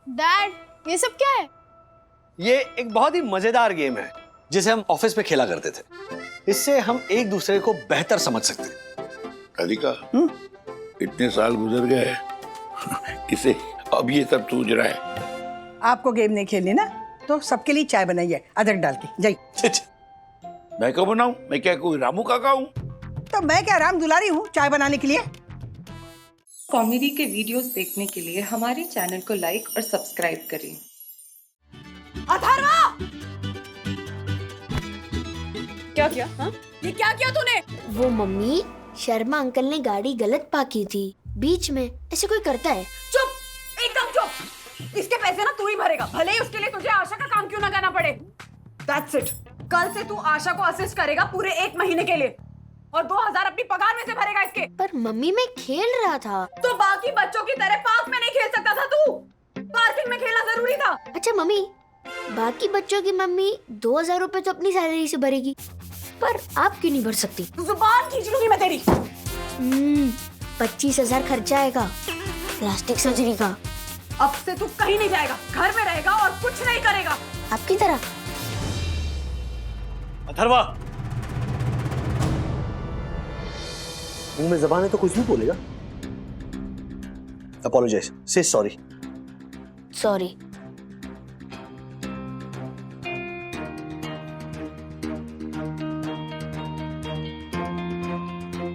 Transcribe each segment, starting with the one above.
Dad, ये सब क्या है? ये एक बहुत ही मजेदार गेम है जिसे हम ऑफिस में खेला करते थे। इससे हम एक दूसरे को बेहतर समझ सकते हैं। राधिका, इतने साल गुजर गए इसे अब ये सब सूझ रहा है। आपको गेम नहीं खेलनी ना, तो सबके लिए चाय बनाइए अदरक डाल के। जाइए। मैं क्यों बनाऊं? मैं क्या कोई रामू काका हूं? तो मैं क्या राम दुलारी हूँ चाय बनाने के लिए? कॉमेडी के वीडियोस देखने के लिए हमारे चैनल को लाइक और सब्सक्राइब करें। अथर्वा! क्या किया? हाँ? ये क्या किया तूने? वो मम्मी, शर्मा अंकल ने गाड़ी गलत पार्क की थी बीच में। ऐसे कोई करता है? चुप, एकदम चुप। इसके पैसे ना तू ही भरेगा, भले ही उसके लिए तुझे आशा का काम क्यों ना करना पड़े। That's it. कल से तू आशा को असिस्ट करेगा पूरे 1 महीने के लिए और 2000 अपनी पगार में से भरेगा इसके। पर मम्मी, मैं खेल रहा था। तो बाकी बच्चों की तरह पार्क में नहीं खेल सकता था तू? पार्किंग में खेलना जरूरी था। अच्छा मम्मी, बाकी बच्चों की मम्मी 2000 रुपए तो अपनी सैलरी से भरेगी, पर आप क्यों नहीं भर सकती? जुबान खींच लूंगी मैं तेरी। 25,000 खर्चा आएगा प्लास्टिक सर्जरी का। अब से तू कहीं नहीं जाएगा, घर में रहेगा और कुछ नहीं करेगा। आपकी तरह। अथर्वा, मुंह में जबान है तो कुछ भी बोलेगा। अपोलोजाइज, से सॉरी। सॉरी।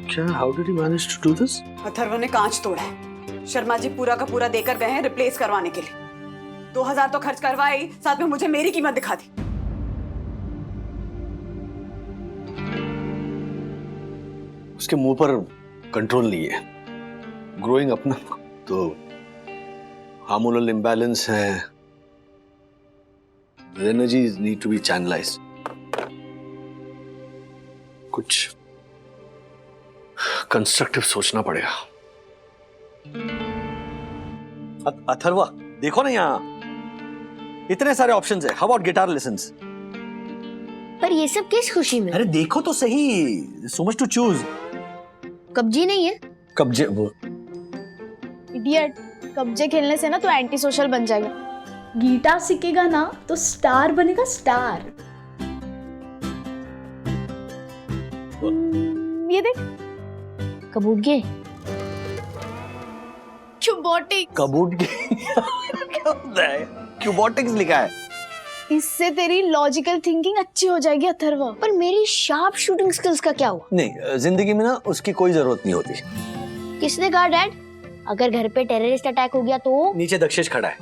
क्या? How did you manage to do this? Atharva ने कांच तोड़ा है। शर्मा जी पूरा का पूरा देकर गए हैं रिप्लेस करवाने के लिए। 2000 तो खर्च करवाई, साथ में मुझे मेरी कीमत दिखा दी। उसके मुंह पर कंट्रोल नहीं है। ग्रोइंग अप ना, तो हार्मोनल इम्बैलेंस है। Energies need to be channelised. कुछ कंस्ट्रक्टिव सोचना पड़ेगा। अथर्वा, देखो ना यहाँ इतने सारे ऑप्शंस है। How about guitar lessons? पर ये सब किस खुशी में? अरे देखो तो सही, सो मच टू चूज। कब्जी नहीं है? कब्जे वो इडियट, कब्जे खेलने से ना तो एंटी सोशल बन जाएगा। गिटार सीखेगा ना तो स्टार बनेगा, स्टार। ये देख, कबूगे। क्यूबोटिक। कबूट क्या होता है? क्यूबोटिक्स लिखा है। इससे तेरी लॉजिकल थिंकिंग अच्छी हो जाएगी अथर्व। पर मेरी शार्प शूटिंग स्किल्स का क्या हुआ? नहीं, जिंदगी में ना उसकी कोई जरूरत नहीं होती। किसने कहा डैड? अगर घर पे टेररिस्ट अटैक हो गया तो? नीचे दक्षेश खड़ा है।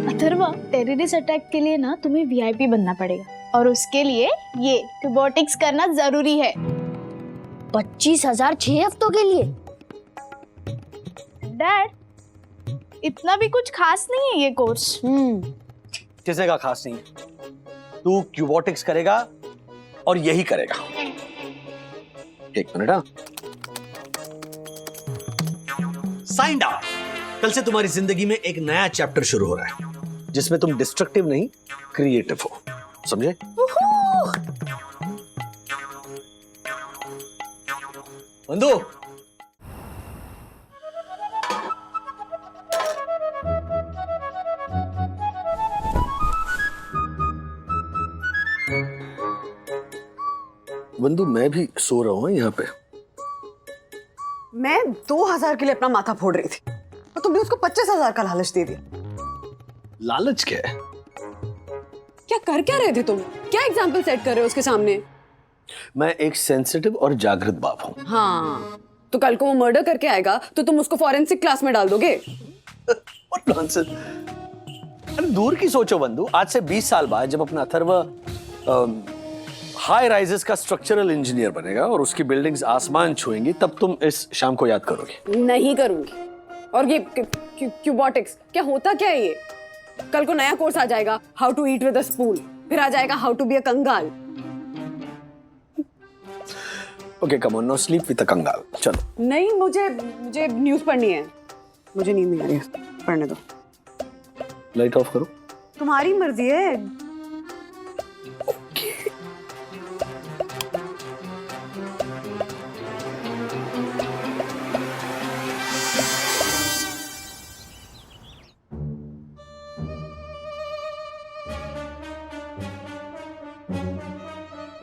अथर्व, टेररिस्ट अटैक के लिए ना तुम्हें वीआईपी बनना पड़ेगा और उसके लिए ये क्यूबोटिक्स करना जरूरी है। 25,000 6 हफ्तों के लिए? डैड, इतना भी कुछ खास नहीं है ये कोर्स। किसी का खास नहीं। तू क्यूबोटिक्स करेगा और यही करेगा। एक मिनट। हाँ, साइंड अप। कल से तुम्हारी जिंदगी में एक नया चैप्टर शुरू हो रहा है जिसमें तुम डिस्ट्रक्टिव नहीं, क्रिएटिव हो। समझे? बंधु, बंधु, मैं भी सो रहा हूँ यहाँ पे। मैं 2000 के लिए अपना माथा फोड़ रही थी और तुमने उसको 25,000 का लालच दे दिया। लालच क्या है? क्या कर क्या रहे थे तुम? क्या एग्जाम्पल सेट कर रहे हो उसके सामने? मैं एक सेंसिटिव और जागृत बाप हूँ। हाँ, तो कल को वो मर्डर करके आएगा तो तुम उसको फॉरेंसिक क्लास में डाल दोगे? What nonsense! अरे दूर की सोचो बंधु। आज से 20 साल बाद जब अपना अथर्व हाई राइजेस का स्ट्रक्चरल इंजीनियर बनेगा और उसकी बिल्डिंग्स आसमान छुएंगी, तब तुम इस शाम को याद करोगे। नहीं करूंगी। और ये क्यूबोटिक्स क्या होता क्या है ये? कल को नया कोर्स आ जाएगा, how to eat with a spoon, फिर आ जाएगा हाउ टू बी अ कंगाल। Okay, come on, no sleep with a कंगाल। चलो। नहीं, मुझे न्यूज़ पढ़नी है। मुझे नींद नहीं आ रही है, पढ़ने दो। लाइट ऑफ करो। तुम्हारी मर्जी है।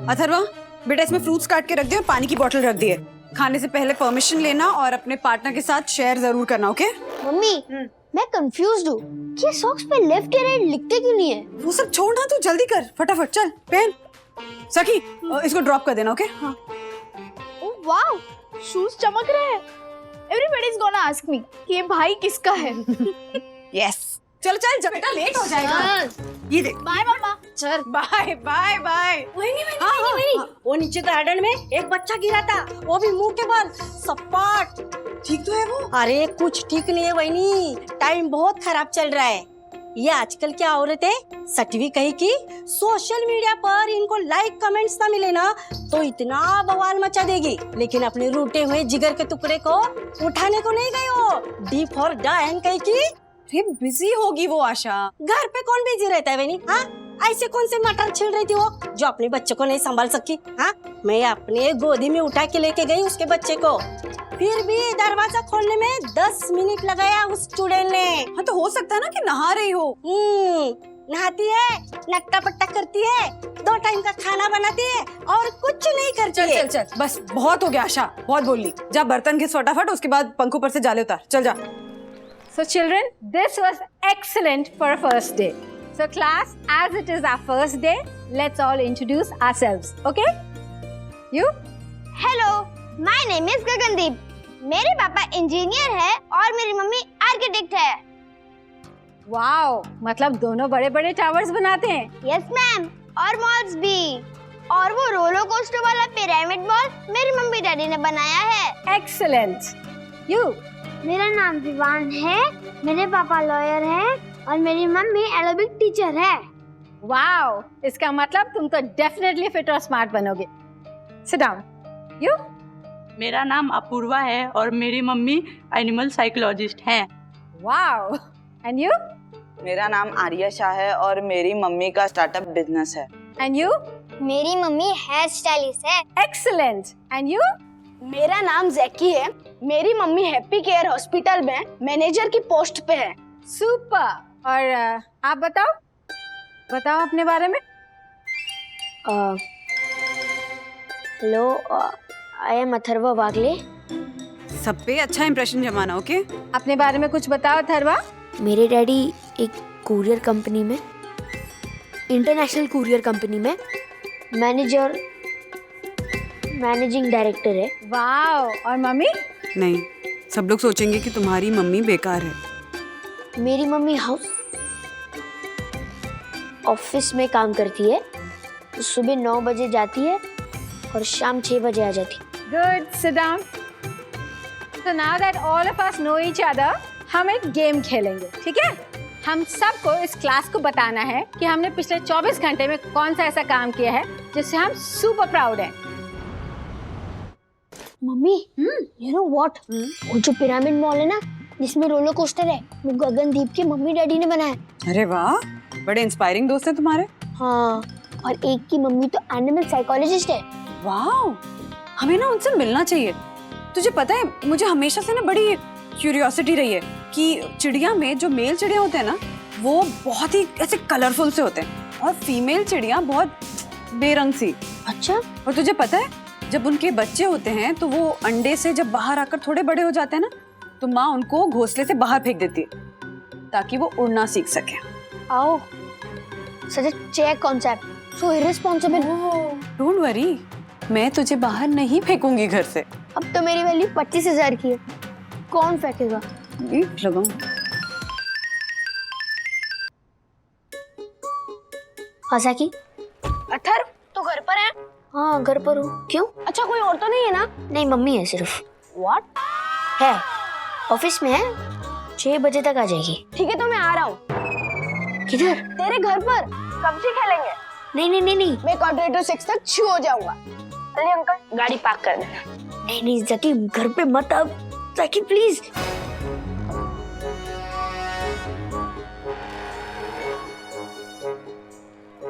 अथर्वा, बेटा इसमें फ्रूट्स काट के रख दिए और पानी की बोतल रख दी है। खाने से पहले परमिशन लेना और अपने पार्टनर के साथ शेयर जरूर करना, ओके? मम्मी मैं कंफ्यूज्ड हूँ कि ये सॉक्स पे लेफ्ट या राइट लिखते क्यों नहीं है? वो सब छोड़ना, तू जल्दी कर, फटाफट चल पहन। सखी इसको ड्रॉप कर देना, ओके? हाँ। ओह वाओ, शूज चमक रहे हैं। Everybody is gonna ask me कि ये भाई किसका है। यस, चल चल जब बेटा लेट हो जाएगा। ये देख, बाय मम्मा। चल बाय बाय बाय। वो नीचे गार्डन में एक बच्चा गिरा था, वो भी मुंह के बल सपाट। ठीक तो है वो? अरे कुछ ठीक नहीं है वहीनी, टाइम बहुत खराब चल रहा है। ये आजकल क्या औरतें सटवी कही कि सोशल मीडिया पर इनको लाइक कमेंट्स ना मिले ना तो इतना बवाल मचा देगी, लेकिन अपने रूठे हुए जिगर के टुकड़े को उठाने को नहीं गई वो। डी फॉर डायन कही कि अरे बिजी होगी वो आशा। घर पे कौन बिजी रहता है बहनी? हाँ, ऐसे कौन से मटर छिल रही थी वो जो अपने बच्चे को नहीं संभाल सकी? हाँ, मैं अपने गोदी में उठा के लेके गई उसके बच्चे को, फिर भी दरवाजा खोलने में 10 मिनट लगाया उस स्टूडेंट ने। हाँ तो हो सकता है ना कि नहा रही हो। नहाती है, नट्टा पट्टा करती है, 2 टाइम का खाना बनाती है और कुछ नहीं करती चल है। चल चल, बस बहुत हो गया आशा, बहुत बोल ली। जा बर्तन घिस फटाफट, उसके बाद पंखों पर से जाले उतार, चल जा। So children, this was excellent for a first day. So class, as it is our first day, let's all introduce ourselves, okay? You? Hello, my name is Gagandeep. मेरे पापा इंजीनियर है और मेरी मम्मी आर्किटेक्ट है। Wow, मतलब दोनों बड़े-बड़े towers बनाते हैं। यस मैम, और मॉल्स भी। और वो रोलर कोस्टर वाला पिरामिड मॉल मेरी मम्मी डैडी ने बनाया है। Excellent. You? मेरा नाम विवान है, मेरे पापा लॉयर हैं और मेरी मम्मी एरोबिक टीचर है। Wow, इसका मतलब तुम तो definitely fit और smart बनोगे। Sit down. You? मेरा नाम अपूर्वा है और मेरी मम्मी एनिमल साइकोलॉजिस्ट हैं। Wow. And you? मेरा नाम आर्या शाह है और मेरी मम्मी का स्टार्टअप बिजनेस है। And you? मेरी मम्मी हेयर स्टाइलिस्ट है। Excellent. And you? मेरा नाम जैकी है, मेरी मम्मी हैप्पी केयर हॉस्पिटल में मैनेजर की पोस्ट पे है। Super. और आप बताओ अपने बारे में। हेलो, आई एम अथर्वा वागले। सब पे अच्छा इंप्रेशन जमाना, ओके? अपने बारे में कुछ बताओ अथर्वा। मेरे डैडी एक कुरियर कंपनी में, इंटरनेशनल कुरियर कंपनी में मैनेजिंग डायरेक्टर है। वाओ, और मम्मी? नहीं, सब लोग सोचेंगे कि तुम्हारी मम्मी बेकार है। मेरी मम्मी ऑफिस में काम करती है, तो सुबह 9 बजे जाती है और शाम 6 बजे आ जाती। Good, sit down. So now that all of us know each other, हम एक गेम खेलेंगे, ठीक है? हम सबको इस क्लास को बताना है कि हमने पिछले 24 घंटे में कौन सा ऐसा काम किया है जिससे हम सुपर प्राउड हैं। Mummy, you know what? वो जो पिरामिड मॉल है ना, जिसमें रोलर कोस्टर है, वो गगनदीप के मम्मी डैडी ने बनाया। अरे वाह, बड़े इंस्पायरिंग दोस्त हैं तुम्हारे। हाँ, और एक की मम्मी तो एनिमल साइकोलॉजिस्ट है। वाह, हमें ना उनसे मिलना चाहिए। तुझे पता है, मुझे हमेशा से ना बड़ी क्यूरियोसिटी रही है कि चिड़िया में जो मेल चिड़िया होते हैं ना, वो बहुत ही ऐसे कलरफुल से होते हैं और फीमेल चिड़िया बहुत बेरंग सी। अच्छा? और तुझे पता है, जब उनके बच्चे होते हैं तो वो अंडे से जब बाहर आकर थोड़े बड़े हो जाते हैं ना, तो माँ उनको घोंसले से बाहर फेंक देती है ताकि वो उड़ना सीख सके। आओ, such a check concept, so irresponsible. Don't worry, मैं तुझे बाहर नहीं फेंकूंगी घर से। अब तो मेरी वैल्यू 25,000 की है, कौन फेंकेगा? लगाऊं। हसाकी, अथर्व, तू घर पर है? हाँ, घर पर हूँ। क्यों? अच्छा, कोई और तो नहीं है ना? नहीं, मम्मी है सिर्फ। What? है, ऑफिस में है, 6 बजे तक आ जाएगी। ठीक है, तो मैं आ रहा हूँ। किधर? तेरे घर पर सब्जी खेलेंगे। नहीं, मैं क्वार्टर टू 6 तक छू हो जाऊंगा। चलिए अंकल, गाड़ी पार्क कर देना। नहीं, जकी घर पे मत अब, जकी प्लीज।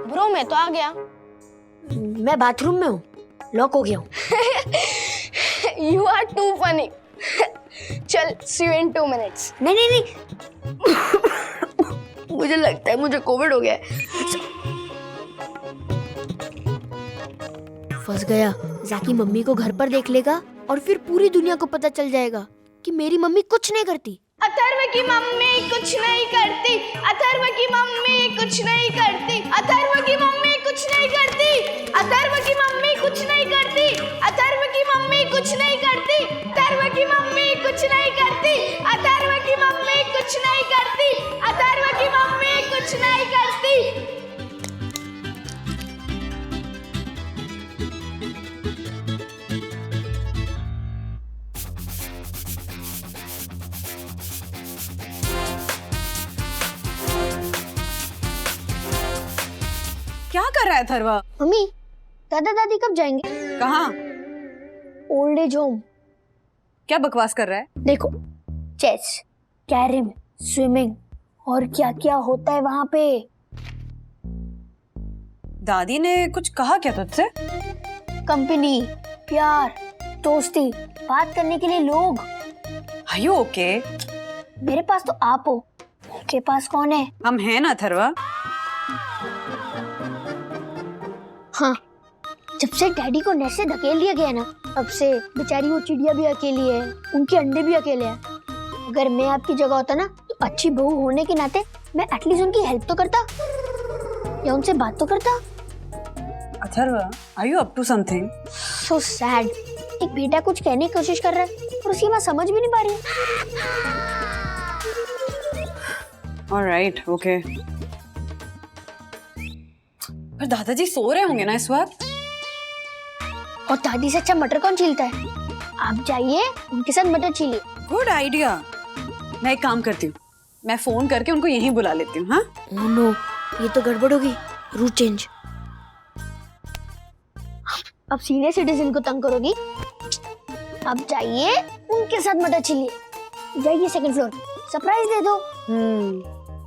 ब्रो, मैं तो आ गया। मैं बाथरूम में हूँ, लॉक हो गया हूँ। You are too funny. चल, see you in 2 minutes. नहीं। मुझे लगता है मुझे कोविड हो गया है। फंस गया। जैकी मम्मी को घर पर देख लेगा और फिर पूरी दुनिया को पता चल जाएगा कि मेरी मम्मी कुछ नहीं करती। अथर्व की मम्मी कुछ नहीं करती, अथर्व की मम्मी कुछ नहीं करती, अथर्व की मम्मी कुछ नहीं करती, अथर्व की मम्मी कुछ नहीं करती, अथर्व की मम्मी कुछ नहीं करती, अथर्व की मम्मी कुछ नहीं करती, अथर्व की मम्मी कुछ नहीं करती, अथर्व की मम्मी कुछ नहीं करती। क्या कर रहा है थरवा? मम्मी दादा दादी कब जाएंगे? कहाँ? Old age home. क्या बकवास कर रहा है? देखो, चेस, कैरम, स्विमिंग और क्या क्या होता है वहाँ पे। दादी ने कुछ कहा क्या तुझसे? कंपनी, प्यार, दोस्ती, बात करने के लिए लोग। Are you okay? मेरे पास तो आप हो, उनके पास कौन है? हम हैं ना थरवा। हाँ, जब से डैडी को नेट से धकेल दिया गया ना, तब से बेचारी वो चिड़िया भी अकेली है, उनके अंडे भी अकेले हैं। अगर मैं आपकी जगह होता ना, तो अच्छी बहू होने के नाते मैं एटलीस्ट उनकी हेल्प तो करता या उनसे बात तो करता। Atharva, are you up to something? So sad। एक बेटा कुछ कहने की कोशिश कर रहा है और उसकी माँ समझ भी नहीं पा रही है। Alright, okay। पर दादाजी सो रहे होंगे ना इस वक्त? और दादी से अच्छा मटर कौन छीलता है? आप जाइए उनके साथ मटर छीलिए। Good idea. मैं एक काम करती हूँ, मैं फोन करके उनको यहीं बुला लेती हूँ। हाँ? ओह नो, ये तो गड़बड़ होगी। Route change. अब सीनियर सिटीजन को तंग करोगी? अब जाइए उनके साथ मटर छीलिए। जाइए सेकंड फ्लोर, सरप्राइज दे दो।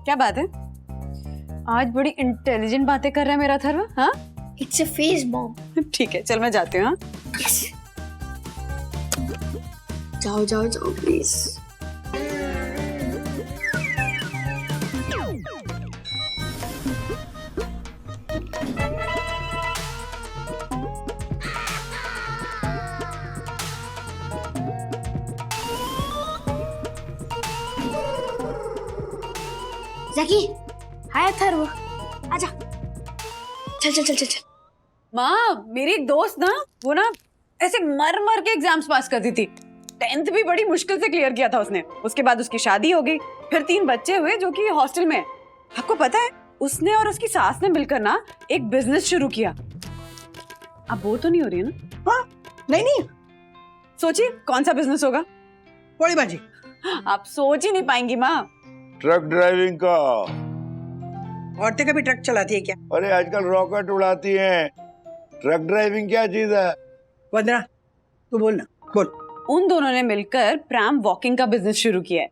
क्या बात है? आज बड़ी इंटेलिजेंट बातें कर रहा है मेरा थर्वा। हाँ? It's a face mom. ठीक है, चल मैं जाती हूँ। हाँ? यस। जाओ जाओ जाओ प्लीज। जैकी, हाय अथर्व, आजा। चल चल चल चल चल। माँ, मेरी एक दोस्त ना, वो ना ऐसे मर मर के एग्जाम्स पास करती थी। 10th भी बड़ी मुश्किल से क्लियर किया था उसने। उसके बाद उसकी शादी हो गई, फिर 3 बच्चे हुए जो कि हॉस्टल में है। आपको पता है, उसने और उसकी सास ने मिलकर ना एक बिजनेस शुरू किया। अब बोर तो नहीं हो रही है ना? हाँ, नहीं नहीं। सोचिए कौन सा बिजनेस होगा? पोड़ी भाजी। आप सोच ही नहीं पाएंगी माँ। ट्रक ड्राइविंग का। औरतें कभी ट्रक चलाती है क्या? अरे आजकल रॉकेट उड़ाती हैं। ट्रक ड्राइविंग क्या चीज है? वंदना, तू बोल ना, बोल। उन दोनों ने मिलकर प्रैम वॉकिंग का बिजनेस शुरू किया है।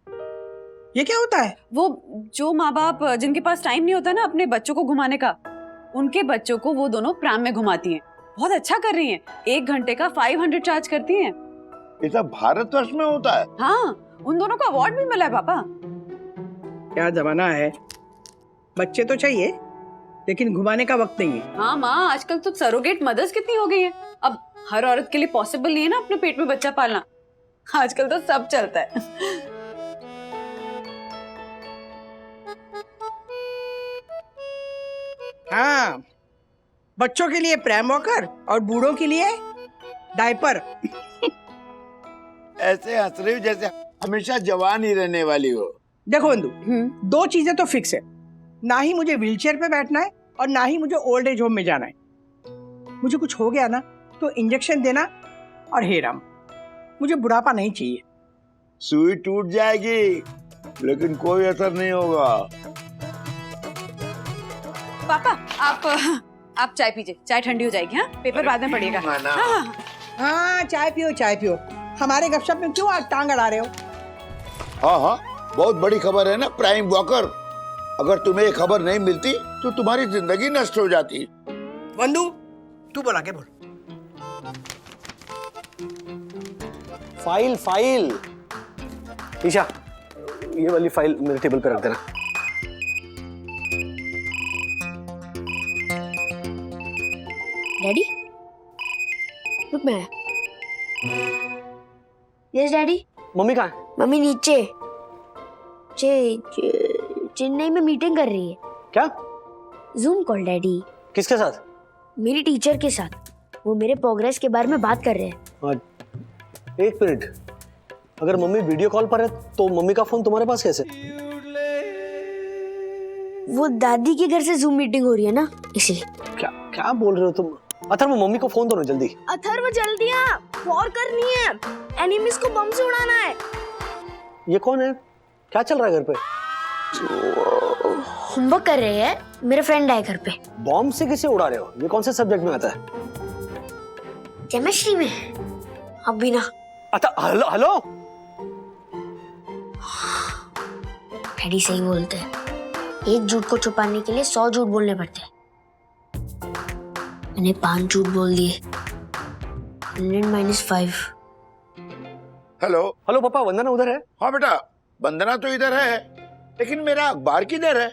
ये क्या होता है? वो जो माँ बाप जिनके पास टाइम नहीं होता ना अपने बच्चों को घुमाने का, उनके बच्चों को वो दोनों प्रैम में घुमाती हैं। बहुत अच्छा कर रही हैं। 1 घंटे का 500 चार्ज करती हैं। ये सब भारतवर्ष में होता है? हाँ, उन दोनों को अवार्ड भी मिला है पापा। क्या जमाना है। बच्चे तो चाहिए, लेकिन घुमाने का वक्त नहीं है। हाँ माँ, आजकल तो सरोगेट मदर्स कितनी हो गई हैं। अब हर औरत के लिए पॉसिबल नहीं है ना अपने पेट में बच्चा पालना। आजकल तो सब चलता है। हाँ, बच्चों के लिए प्रैम वॉकर और बूढ़ों के लिए डायपर। ऐसे हंस रही हो जैसे हमेशा जवान ही रहने वाली हो। देखो बंधु, 2 चीजें तो फिक्स है। ना ही मुझे व्हीलचेयर पे बैठना है और ना ही मुझे ओल्ड एज होम में जाना है। मुझे कुछ हो गया ना तो इंजेक्शन देना और हे राम, मुझे बुढ़ापा नहीं चाहिए। सुई टूट जाएगी लेकिन कोई असर नहीं होगा। पापा, आप चाय पीजिए, चाय ठंडी हो जाएगी। हाँ, पेपर बाद में पड़ेगा। हाँ, चाय पियो चाय पियो। हमारे गपशप में क्यों आज टांग अड़ा रहे हो? हाँ हाँ, बहुत बड़ी खबर है ना प्राइम वॉकर। अगर तुम्हें ये खबर नहीं मिलती तो तुम्हारी जिंदगी नष्ट हो जाती। वंदु, तू बोला क्या? बोल। फाइल। ईशा, ये वाली फाइल मेरे टेबल पे रख देना। डैडी, रुक मैं। Yes daddy. मम्मी कहाँ है? मम्मी नीचे चेन्नई में मीटिंग कर रही है। क्या? Zoom call daddy. किसके साथ? मेरी टीचर के साथ। वो मेरे प्रोग्रेस के बारे में बात कर रहे हैं। एक मिनट, अगर मम्मी वीडियो कॉल पर है तो मम्मी का फोन तुम्हारे पास कैसे? वो दादी के घर से जूम मीटिंग हो रही है ना, इसलिए। क्या क्या बोल रहे हो तुम? अथर्व मम्मी को फोन दो ना जल्दी। अथर्व जल्दी आ, वॉर करनी है, एनिमीज को बम से उड़ाना है। ये कौन है? क्या चल रहा है घर पे? होमवर्क कर रहे हैं, मेरे फ्रेंड आए घर पे। बॉम्ब से किसे उड़ा रहे हो? ये कौन से सब्जेक्ट में आता है? केमिस्ट्री में। अब भी ना। Hello hello. डैडी सही बोलते हैं, एक झूठ को छुपाने के लिए 100 झूठ बोलने पड़ते हैं। मैंने 5 झूठ बोल दिए। 100 - 5। हेलो हेलो पापा, वंदना उधर है? हाँ बेटा, वंदना तो इधर है, लेकिन मेरा अखबार किधर है?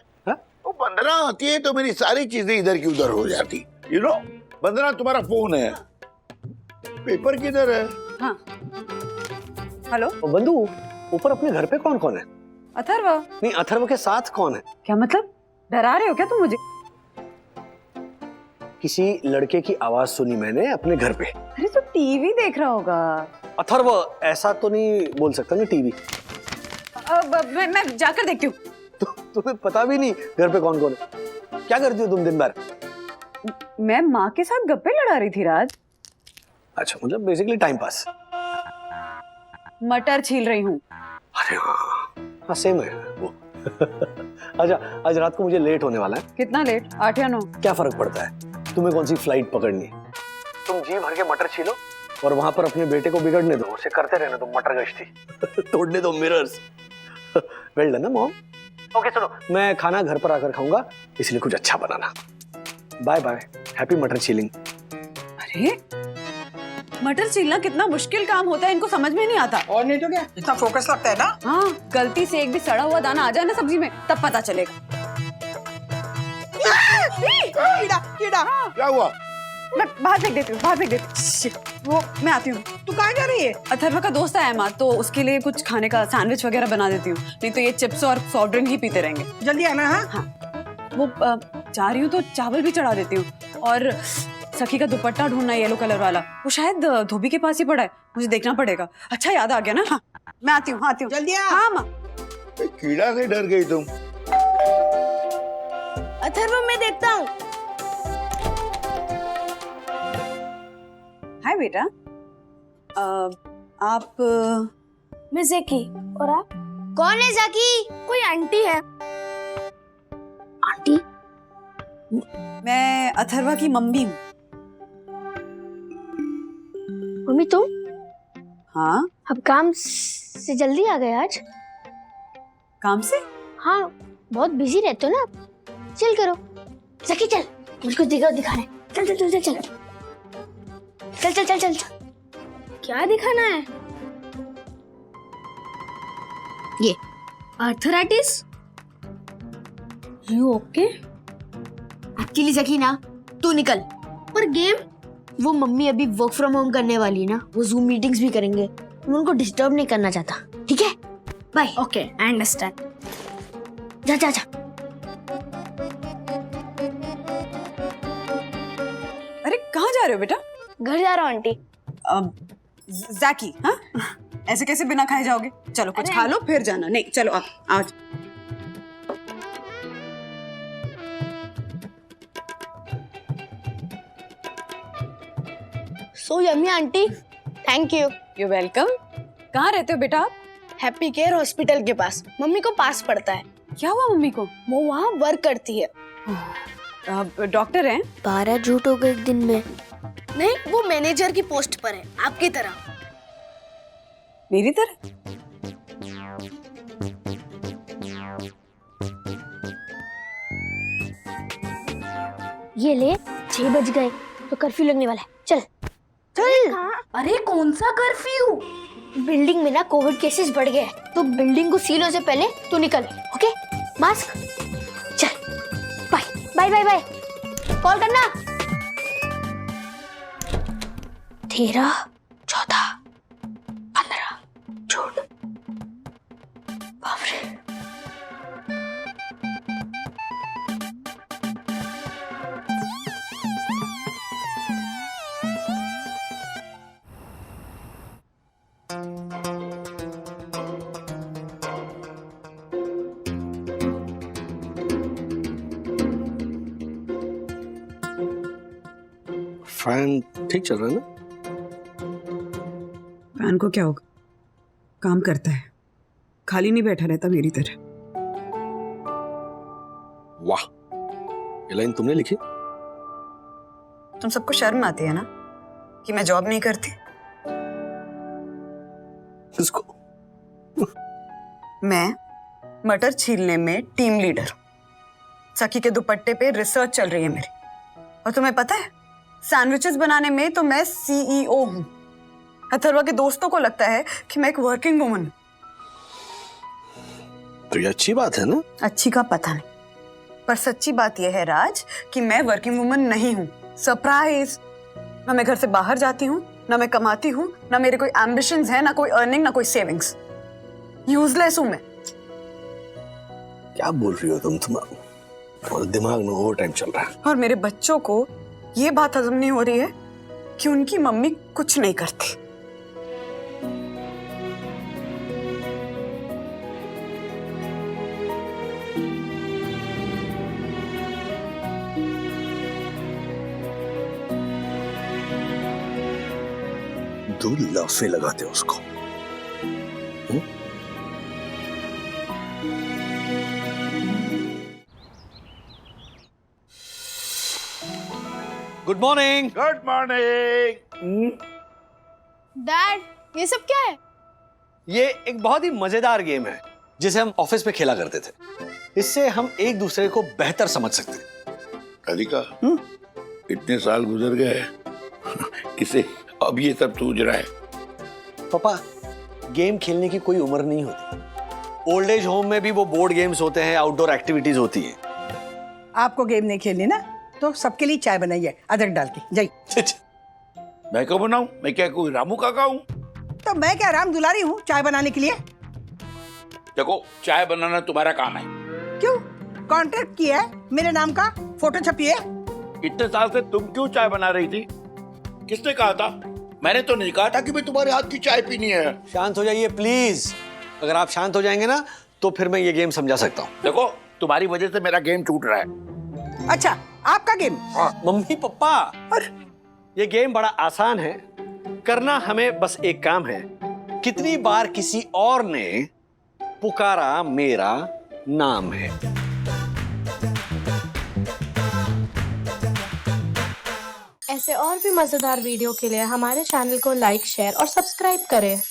वो वंदना आती है तो मेरी सारी चीजें इधर की उधर हो जाती। यू नो वंदना, तुम्हारा फोन है, पेपर किधर है? हाँ हेलो बंधु, ऊपर अपने घर पे कौन कौन है? अथर्व। नहीं, अथर्व के साथ कौन है? क्या मतलब, डरा रहे हो क्या तुम मुझे? किसी लड़के की आवाज सुनी मैंने अपने घर पे। अरे तो टीवी देख रहा होगा। अथर्व, ऐसा तो नहीं बोल सकता ना टीवी। मैं जाकर देखती हूँ। तुम्हें पता भी नहीं घर पे कौन कौन है? क्या करती हो तुम दिन भर? मैं माँ के साथ गप्पे लड़ा रही थी राज। अच्छा, मतलब बेसिकली टाइम पास। मटर छील रही हूँ। अरे हाँ, सेम है वो। अच्छा, आज रात को मुझे लेट होने वाला है। कितना लेट? 8 या 9? क्या फर्क पड़ता है? तुम्हें कौन सी फ्लाइट पकड़नी है? तुम जी भर के मटर छीलो और वहां पर अपने बेटे को बिगड़ने दो, उसे करते रहने दो मटर गश्ती। तोड़ने दो मिरर्स। वेल डन ना मॉम। ओके सुनो, मैं खाना घर पर आकर खाऊंगा, इसलिए कुछ अच्छा बनाना। बाय बाय, हैप्पी मटर छीलिंग। अरे मटर छीलना कितना मुश्किल काम होता है, इनको समझ में नहीं आता। और नहीं तो क्या, इतना फोकस लगता है ना। हाँ, गलती से एक भी सड़ा हुआ दाना आ जाए ना सब्जी में, तब पता चलेगा। कीड़ा कीड़ा। क्या हुआ? मैं बाहर फेंक देती हूँ, बाहर फेंक देती हूँ। वो मैं आती हूँ। तू कहाँ जा रही है? अथर्व का दोस्त आया माँ, तो उसके लिए कुछ खाने का सैंडविच वगैरह बना देती हूँ, नहीं तो ये चिप्स और सॉफ्ट ड्रिंक ही पीते रहेंगे। जल्दी आना। हाँ वो जा रही हूँ तो चावल भी चढ़ा देती हूँ, और सखी का दुपट्टा ढूंढना येलो कलर वाला, वो शायद धोबी के पास ही पड़ा है, मुझे देखना पड़ेगा। अच्छा याद आ गया ना। हाँ मैं आती हूँ, आती हूँ। जल्दी आ। हाँ माँ। कीड़ा से डर गई तुम? अथर्व मैं देखता हूँ। हाय बेटा। आप? मैं ज़की, और आप? कौन है ज़की? कोई आंटी है। आंटी? मैं अथर्वा की मम्मी हूँ। मम्मी तुम? हाँ। अब काम से जल्दी आ गए आज? काम से? हाँ, बहुत बिजी रहते हो ना आप। चल करो ज़की, चल मुझको दिखाना है। चल चल चल चल चल चल चल चल चल चल। क्या दिखाना है? ये arthritis. You okay? Actually Zaki ना, तू निकल। पर गेम? वो मम्मी अभी वर्क फ्रॉम होम करने वाली है ना, वो जूम मीटिंग्स भी करेंगे, मैं उनको डिस्टर्ब नहीं करना चाहता। ठीक है, बाय। Okay, I understand. जा जा जा। अरे कहाँ जा रहे हो बेटा? घर जा रहा हूँ आंटी। ज़की, हाँ ऐसे कैसे बिना खाए जाओगे? चलो कुछ खा लो फिर जाना। नहीं चलो आप आज। So yummy aunty, thank you. You welcome. कहाँ रहते हो बेटा आप? हैप्पी केयर हॉस्पिटल के पास। मम्मी को पास पड़ता है। क्या हुआ मम्मी को? वो वहाँ वर्क करती है। डॉक्टर हैं? 12 झूठ हो गए एक दिन में। नहीं, वो मैनेजर की पोस्ट पर है, आपकी तरह। मेरी तरह? ये ले, 6 बज गए तो कर्फ्यू लगने वाला है। चल चल। अरे कौन सा कर्फ्यू? बिल्डिंग में ना कोविड केसेस बढ़ गए हैं, तो बिल्डिंग को सील होने से पहले तू निकल। Okay, mask. चल bye bye bye bye. Call करना। 13, 14, 15 झूठ। बाप रे। फैन ठीक चल रहा है ना? फैन को क्या होगा, काम करता है, खाली नहीं बैठा रहता मेरी तरह। वाह, ये लाइन तुमने लिखी? तुम सबको शर्म आती है ना कि मैं जॉब नहीं करती? किसको? मैं मटर छीलने में टीम लीडर हूँ। सखी के दुपट्टे पे रिसर्च चल रही है मेरी। और तुम्हें पता है, सैंडविचेस बनाने में तो मैं सीईओ हूँ। अथर्वा के दोस्तों को लगता है कि मैं एक वर्किंग वुमन हूँ। तो ये अच्छी बात है ना? अच्छी का पता नहीं, पर सच्ची बात यह है राज कि मैं वर्किंग वुमन नहीं हूँ। सरप्राइज! ना मैं घर से बाहर जाती हूँ, ना मैं कमाती हूँ, ना मेरे कोई एम्बिशंस है, ना कोई अर्निंग, ना कोई सेविंग्स। यूजलेस हूँ मैं। क्या बोल रही हो तुम? तुम्हारे दिमाग में ओवर टाइम चल रहा है। और मेरे बच्चों को ये बात हजम नहीं हो रही है कि उनकी मम्मी कुछ नहीं करती। दो लाफे लगाते हो उसको। Good morning. Good morning. Dad, ये सब क्या है? ये एक बहुत ही मजेदार गेम है जिसे हम ऑफिस में खेला करते थे। इससे हम एक दूसरे को बेहतर समझ सकते हैं। राधिका, इतने साल गुजर गए, इसे अब ये सब सूझ रहा है। पापा, गेम खेलने की कोई उम्र नहीं होती। ओल्ड एज होम में भी वो बोर्ड गेम्स होते हैं, आउटडोर एक्टिविटीज होती हैं। आपको गेम नहीं खेलनी ना, तो सबके लिए चाय बनाइए अदरक डाल के। जाइए। मैं क्यों बनाऊं? मैं क्या कोई रामू काका हूं? तो मैं क्या राम दुलारी हूँ चाय बनाने के लिए? देखो, चाय बनाना तुम्हारा काम है। क्यों? कॉन्ट्रैक्ट किया है मेरे नाम का, फोटो छपी है। इतने साल से तुम क्यों चाय बना रही थी? किसने कहा था? मैंने तो नहीं कहा था कि मैं तुम्हारे हाथ की चाय पीनी है। शांत हो जाइए प्लीज। अगर आप शांत हो जाएंगे ना तो फिर मैं ये गेम समझा सकता हूँ। देखो, तुम्हारी वजह से मेरा गेम टूट रहा है। अच्छा, आपका गेम? मम्मी पापा, ये गेम बड़ा आसान है। करना हमें बस एक काम है। कितनी बार किसी और ने पुकारा मेरा नाम है। ऐसे और भी मजेदार वीडियो के लिए हमारे चैनल को लाइक, शेयर और सब्सक्राइब करें।